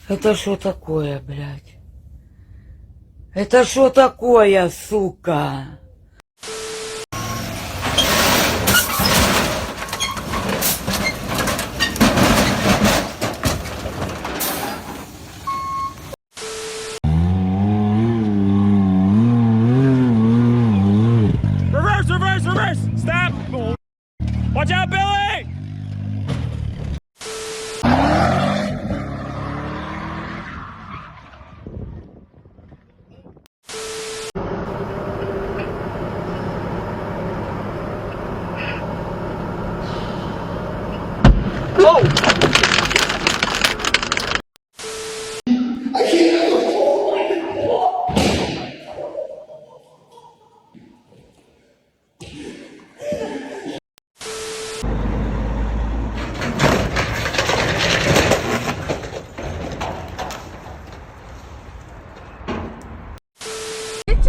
Это что такое, блядь? Это что такое, сука? Reverse, reverse, reverse! Stop! Watch out, Billy!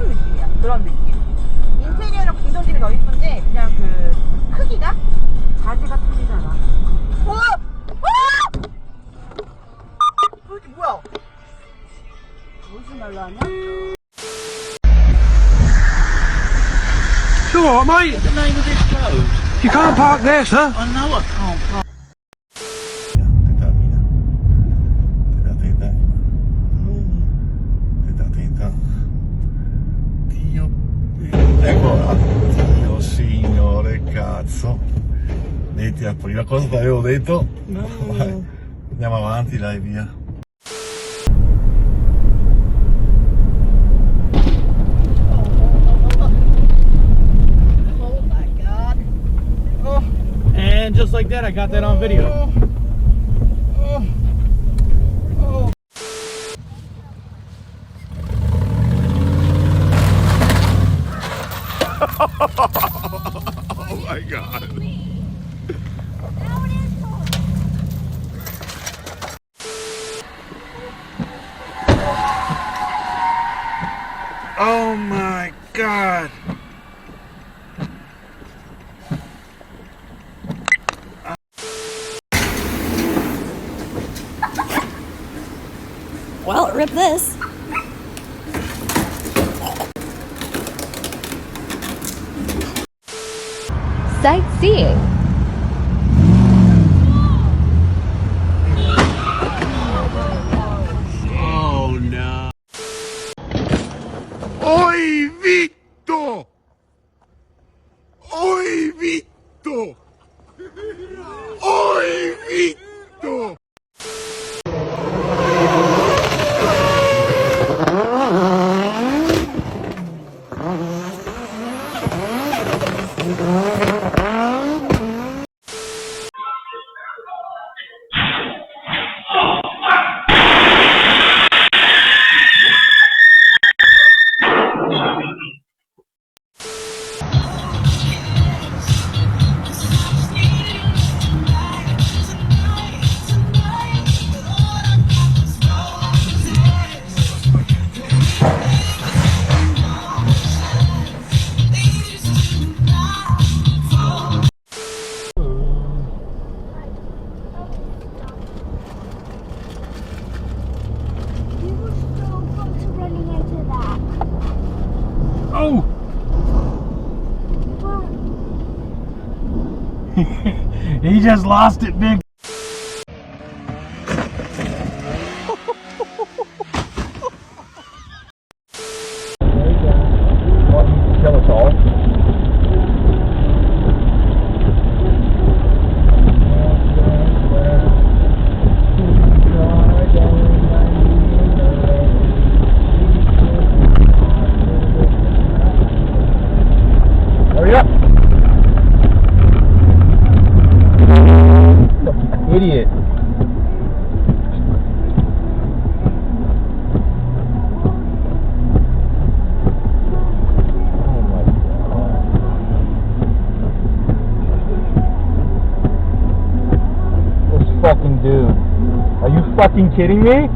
느낌이야. 그런 느낌. 인테리어는 구성질이 너무 이쁜데 그냥 그 크기가 자재가 틀리잖아. 이게 뭐야? 무슨 말로 하냐? Sure, mate. What's the name of this road? You can't park there, sir. I know I can't park. Dio, eccola. Dio signore, cazzo. Metti a prima cosa ti avevo detto. Vai. Andiamo avanti, dai, via. Oh my god. And just like that, I got that on video. Oh my god. Oh my god. Well, rip this. Sightseeing. Oh no. Oi Vitto! Oi Vitto! Oi Vitto! You were so close to running into that. Oh! He just lost it big. Kill us all. Hurry up! Fucking idiot. Oh my god. This fucking dude. Are you fucking kidding me?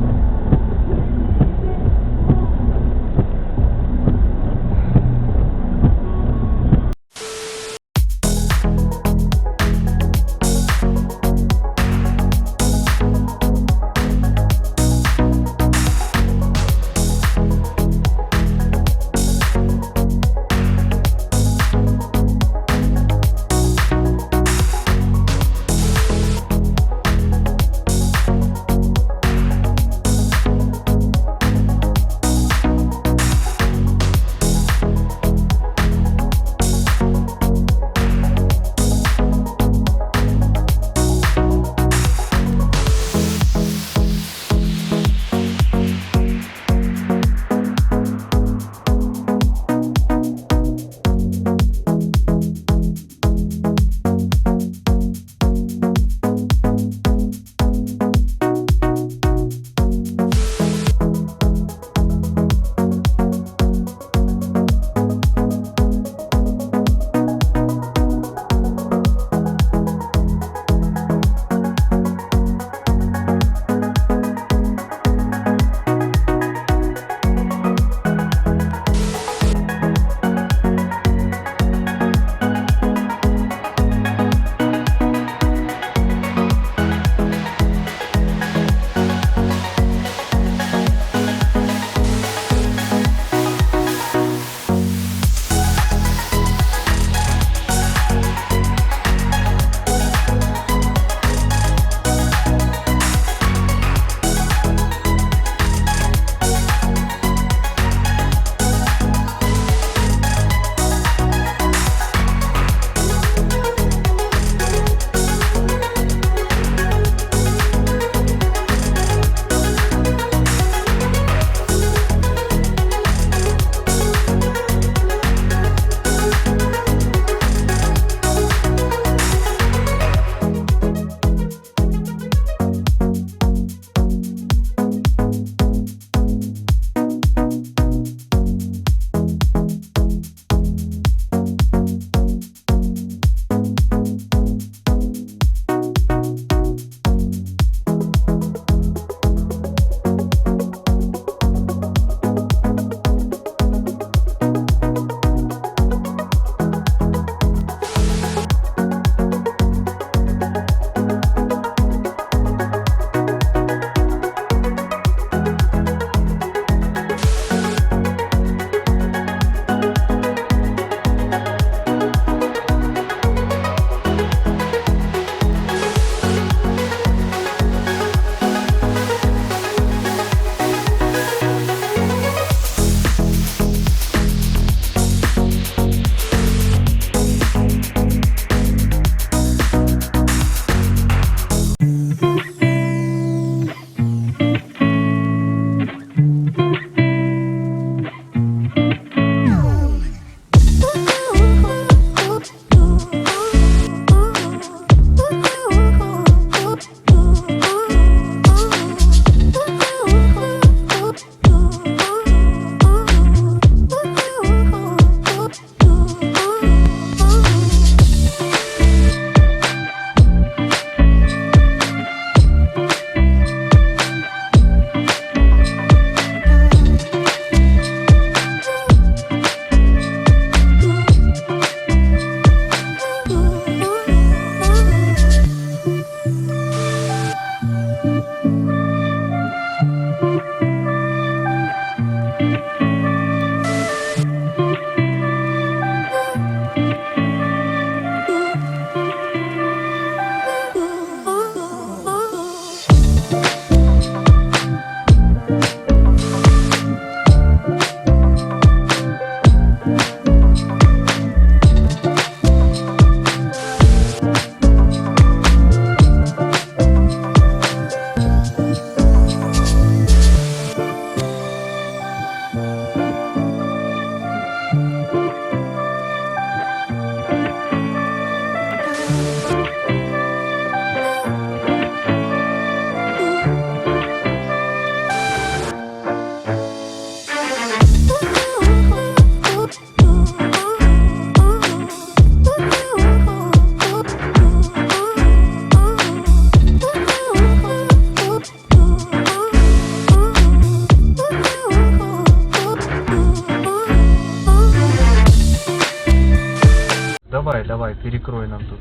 перекрой нам тут.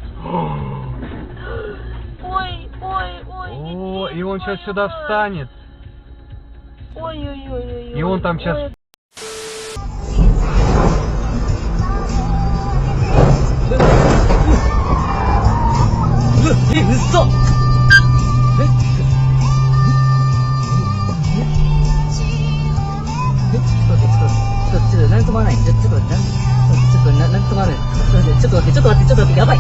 Ой, ой, ой. О, и он сейчас сюда встанет. Ой, ой, ой, ой. И он там сейчас...なんとまない。ちょっと待って、なんとまない。ちょっと待って、やばい。